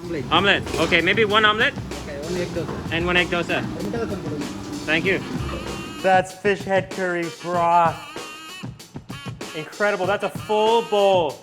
omelette. Omelette. Okay, maybe one omelette Okay, one egg dosa. and one egg dosa. Entah kan? Thank you. That's fish head curry broth. Incredible. That's a full bowl.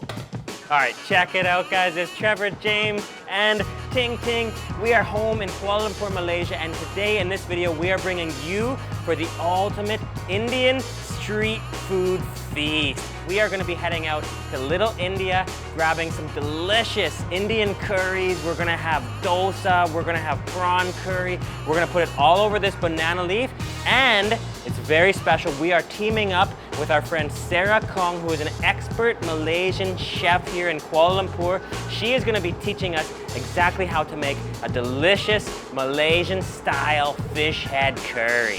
All right, check it out, guys. It's Trevor James and Ting Ting. We are home in Kuala Lumpur, Malaysia, and today in this video, we are bringing you for the ultimate Indian street food feast. We are going to be heading out to Little India, grabbing some delicious Indian curries. We're going to have dosa, we're going to have prawn curry. We're going to put it all over this banana leaf, and it's very special. We are teaming up with our friend Sara Khong, who is an expert Malaysian chef here in Kuala Lumpur. She is going to be teaching us exactly how to make a delicious Malaysian-style fish head curry.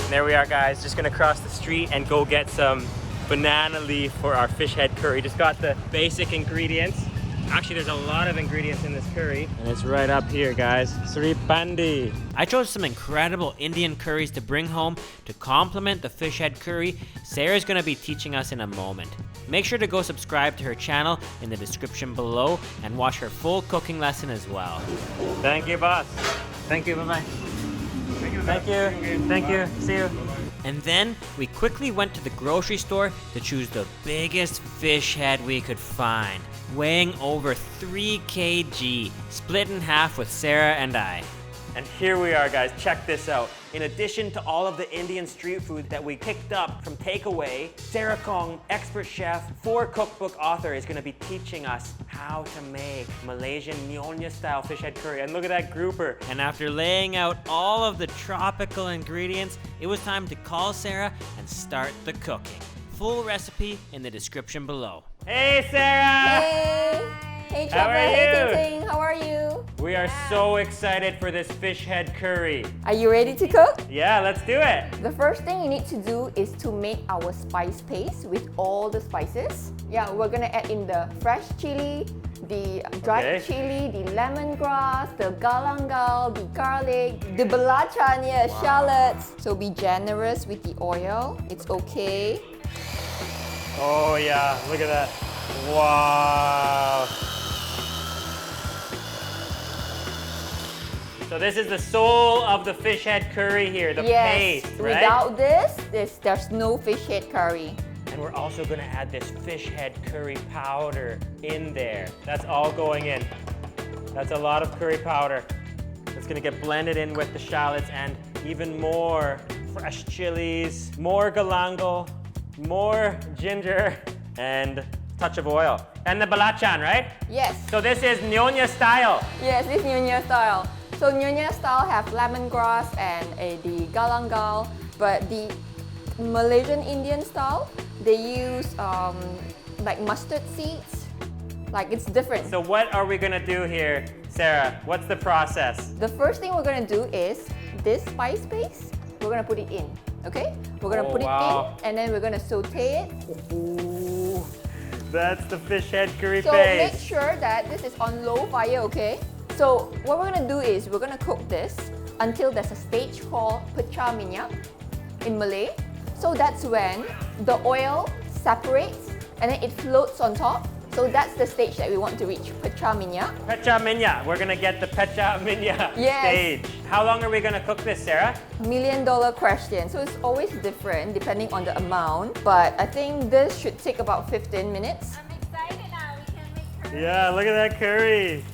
There we are, guys. Just gonna cross the street and go get some banana leaf for our fish head curry. Just got the basic ingredients. Actually, there's a lot of ingredients in this curry, and it's right up here, guys. Sri Pandi. I chose some incredible Indian curries to bring home to complement the fish head curry. Sarah's gonna be teaching us in a moment. Make sure to go subscribe to her channel in the description below and watch her full cooking lesson as well. Thank you, boss. Thank you, bye-bye. Thank you. Thank you. See you. And then we quickly went to the grocery store to choose the biggest fish head we could find, weighing over 3 kg, split in half with Sarah and I. And here we are, guys. Check this out. In addition to all of the Indian street food that we picked up from takeaway, Sara Khong, expert chef, 4 cookbook author, is going to be teaching us how to make Malaysian NYONYA style fish head curry. And look at that grouper. And after laying out all of the tropical ingredients, it was time to call Sarah and start the cooking. Full recipe in the description below. Hey, Sarah! Hey! Hey, How Trevor. are Hey, you? Ting Ting. How are you? We are so excited for this fish head curry. Are you ready to cook? Yeah, let's do it. The first thing you need to do is to make our spice paste with all the spices. Yeah, we're gonna add in the fresh chili, the dried chili, the lemongrass, the galangal, the garlic, the belacan, shallots. So be generous with the oil. It's okay. Oh yeah, look at that. Wow. So this is the soul of the fish head curry here, the paste, right? Without this, there's no fish head curry. And we're also gonna add this fish head curry powder in there. That's all going in. That's a lot of curry powder. It's gonna get blended in with the shallots and even more fresh chilies, more galangal, more ginger, and a touch of oil. And the belacan, right? Yes. So this is NYONYA style. Yes, this NYONYA style. So NYONYA style have lemongrass and the galangal, but the Malaysian Indian style, they use like mustard seeds. Like it's different. So what are we gonna do here, Sarah? What's the process? The first thing we're gonna do is this spice paste, we're gonna put it in, okay? We're gonna put it in and then we're gonna saute it. Ooh, that's the fish head curry So paste. make sure that this is on low fire, okay? So what we're gonna do is we're gonna cook this until there's a stage called pecah minyak in Malay. So that's when the oil separates and then it floats on top. So that's the stage that we want to reach, pecah minyak. Pecah minyak. We're gonna get the pecah minyak stage. How long are we gonna cook this, Sarah? $1 million question. So it's always different depending on the amount. But I think this should take about 15 minutes. I'm excited now. We can make curry. Yeah, look at that curry.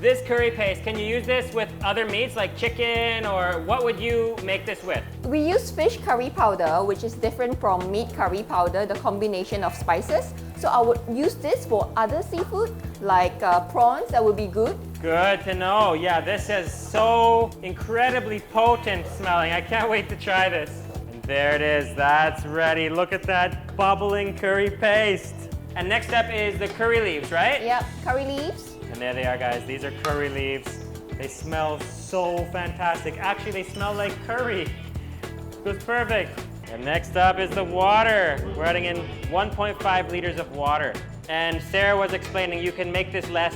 This curry paste, can you use this with other meats like chicken, or what would you make this with? We use fish curry powder, which is different from meat curry powder, the combination of spices. So I would use this for other seafood, like prawns, that would be good. Good to know. Yeah, this is so incredibly potent smelling. I can't wait to try this. And there it is, that's ready. Look at that bubbling curry paste. And next up is the curry leaves, right? Yep, curry leaves. And there they are, guys. These are curry leaves. They smell so fantastic. Actually, they smell like curry. It was perfect. And next up is the water. We're adding in 1.5 liters of water. And Sarah was explaining you can make this less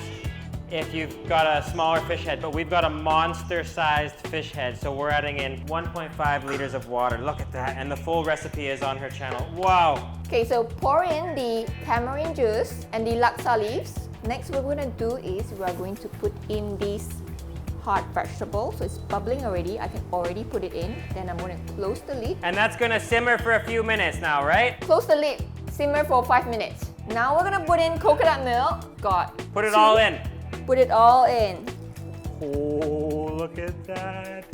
if you've got a smaller fish head, but we've got a monster-sized fish head, so we're adding in 1.5 liters of water. Look at that, and the full recipe is on her channel. Wow. Okay, so pour in the tamarind juice and the laksa leaves. Next, what we're gonna do is we are going to put in these hard vegetables. So it's bubbling already. I can already put it in. Then I'm gonna close the lid. And that's gonna simmer for a few minutes now, right? Close the lid. Simmer for 5 minutes. Now we're gonna put in coconut milk. Put it all in. Put it all in. Oh, look at that.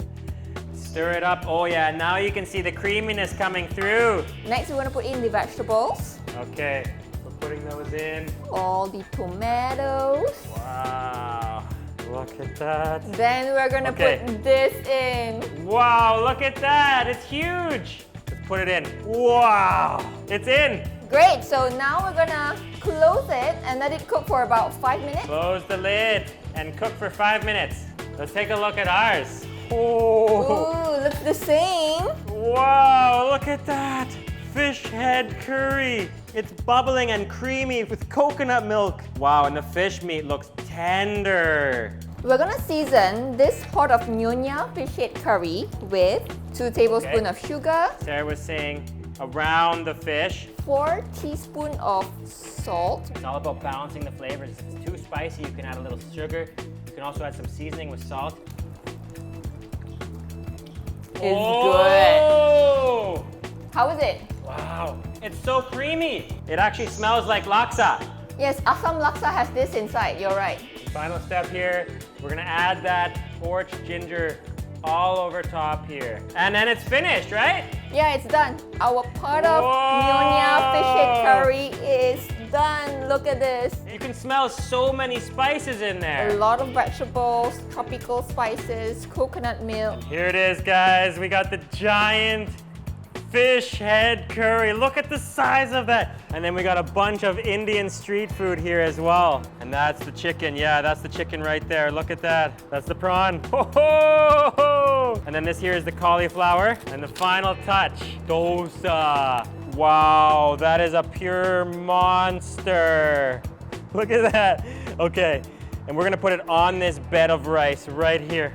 Stir it up. Oh yeah, now you can see the creaminess coming through. Next, we're gonna put in the vegetables. Okay, we're putting those in. All the tomatoes. Wow, look at that. Then we're gonna put this in. Wow, look at that. It's huge. Let's put it in. Wow, it's in. Great, so now we're gonna close it and let it cook for about 5 minutes. Close the lid and cook for 5 minutes. Let's take a look at ours. Oh. Ooh, looks the same. Wow, look at that. Fish head curry. It's bubbling and creamy with coconut milk. Wow, and the fish meat looks tender. We're gonna season this pot of NYONYA fish head curry with 2 tablespoons of sugar, Sarah was saying around the fish. 4 teaspoons of salt. It's all about balancing the flavors. If it's too spicy, you can add a little sugar. You can also add some seasoning with salt. It's good. How is it? Wow, it's so creamy. It actually smells like laksa. Yes, Assam laksa has this inside, you're right. Final step here, we're gonna add that orange ginger all over top here. And then it's finished, right? Yeah, it's done. Our pot of NYONYA fish head curry is done. Look at this. You can smell so many spices in A there. lot of vegetables, tropical spices, coconut milk. Here it is, guys. We got the giant fish head curry. Look at the size of that. And then we got a bunch of Indian street food here as well. And that's the chicken. Yeah, that's the chicken right there. Look at that. That's the prawn. Ho ho ho! And then this here is the cauliflower. And the final touch, dosa. Wow, that is a pure monster. Look at that. Okay, and we're gonna put it on this bed of rice right here.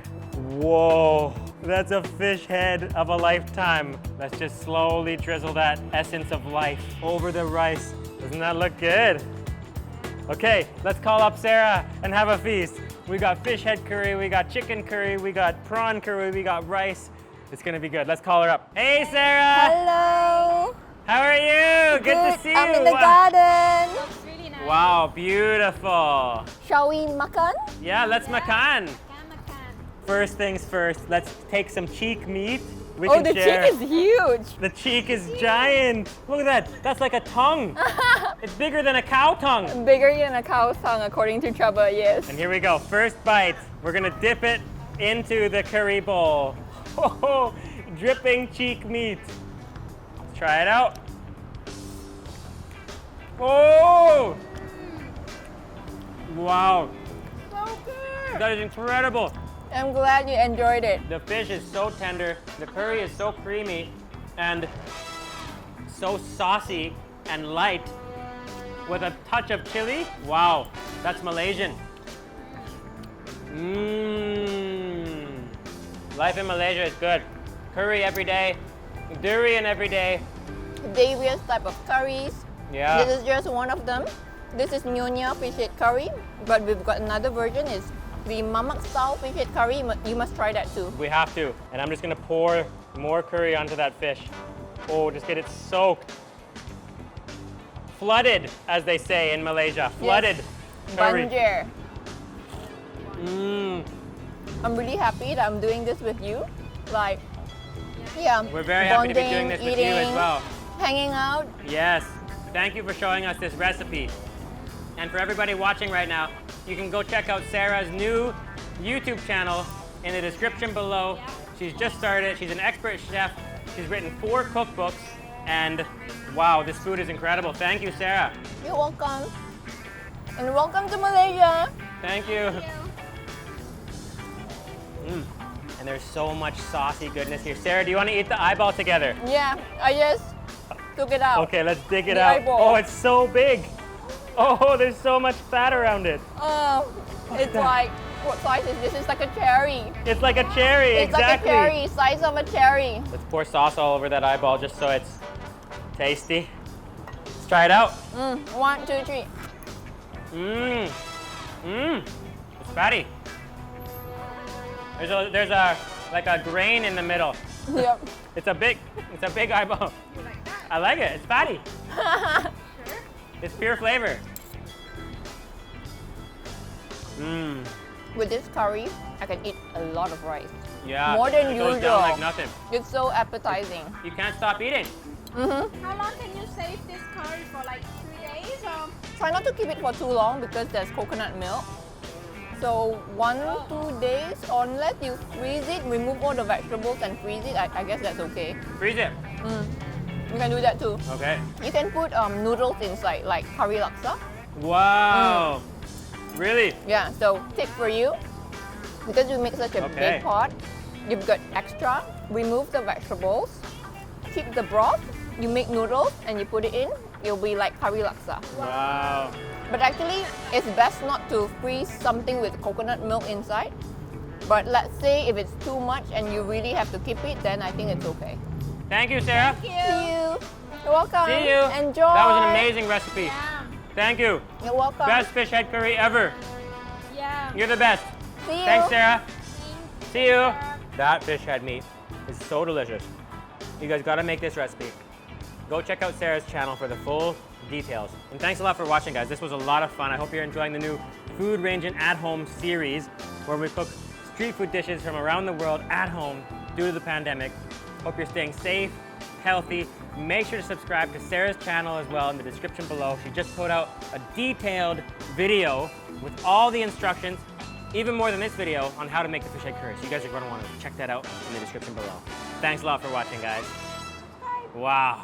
Whoa. That's a fish head of a lifetime. Let's just slowly drizzle that essence of life over the rice. Doesn't that look good? Okay, let's call up Sarah and have a feast. We got fish head curry, we got chicken curry, we got prawn curry, we got rice. It's gonna be good. Let's call her up. Hey, Sarah! Hello! How are you? Good to see you. I'm in the garden. Looks really nice. Wow, beautiful. Shall we makan? Yeah, let's makan. Can makan. First things first, let's take some cheek meat. We Oh, can the share. cheek is huge. The cheek is giant. Look at that. That's like a tongue. It's bigger than a cow tongue. Bigger than a cow's tongue, according to Trevor, yes. And here we go. First bite. We're gonna dip it into the curry bowl. Oh, dripping cheek meat. Let's try it out. Oh! Wow. So good. That is incredible. I'm glad you enjoyed it. The fish is so tender, the curry is so creamy, and so saucy and light with a touch of chili. Wow, that's Malaysian. Mmm. Life in Malaysia is good. Curry every day, durian every day. Various type of curries. Yeah. This is just one of them. This is NYONYA fish head curry, but we've got another version. It's the mamak style fish head curry. You must try that too. We have to. And I'm just gonna pour more curry onto that fish. Oh, just get it soaked. Flooded, as they say in Malaysia. Flooded curry. Banjir. Mmm. I'm really happy that I'm doing this with you. Like, yeah. We're very happy to be doing bonding, this with you as eating, well. Hanging out. Yes. Thank you for showing us this recipe. And for everybody watching right now, you can go check out Sarah's new YouTube channel in the description below. She's just started. She's an expert chef. She's written 4 cookbooks. And wow, this food is incredible. Thank you, Sarah. You're welcome. And welcome to Malaysia. Thank you. And there's so much saucy goodness here. Sarah, do you want to eat the eyeball together? Yeah, I just took it out. Okay, let's dig it The out. eyeball. Oh, it's so big. Oh, there's so much fat around it. Oh, it's like, what size is this? It's like a cherry. It's like a cherry, It's exactly. like a cherry, size of a cherry. Let's pour sauce all over that eyeball just so it's tasty. Let's try it out. 1, 2, 3. Mmm. Mmm, it's fatty. There's a like a grain in the middle. Yep. It's a big eyeball. You like that? I like it. It's fatty. Sure. It's pure flavor. Mmm. With this curry, I can eat a lot of rice. Yeah. More than it goes usual. down like nothing. It's so appetizing. You can't stop eating. How long can you save this curry for, like 3 days or? Try not to keep it for too long because there's coconut milk. So 1-2 days, or unless you freeze it, remove all the vegetables and freeze it, I guess that's okay. Freeze it. You can do that too. Okay. You can put noodles inside, like curry laksa. Wow. Really? Yeah, so tip for you, because you make such a Okay. big pot, you've got extra, remove the vegetables, keep the broth, you make noodles and you put it in, it'll be like curry laksa. Wow. But actually, it's best not to freeze something with coconut milk inside. But let's say if it's too much and you really have to keep it, then I think it's okay. Thank you, Sarah. See you. You're welcome. See you. Enjoy. That was an amazing recipe. Yeah. Thank you. You're welcome. Best fish head curry ever. Yeah. You're the best. See you. Thanks, Sarah. Thanks. See you. That fish head meat is so delicious. You guys gotta make this recipe. Go check out Sarah's channel for the full details. And thanks a lot for watching, guys. This was a lot of fun. I hope you're enjoying the new Food Rangin' at Home series where we cook street food dishes from around the world at home due to the pandemic. Hope you're staying safe, healthy. Make sure to subscribe to Sarah's channel as well in the description below. She just put out a detailed video with all the instructions, even more than this video, on how to make the fish head curry. So you guys are going to want to check that out in the description below. Thanks a lot for watching, guys. Bye. Wow.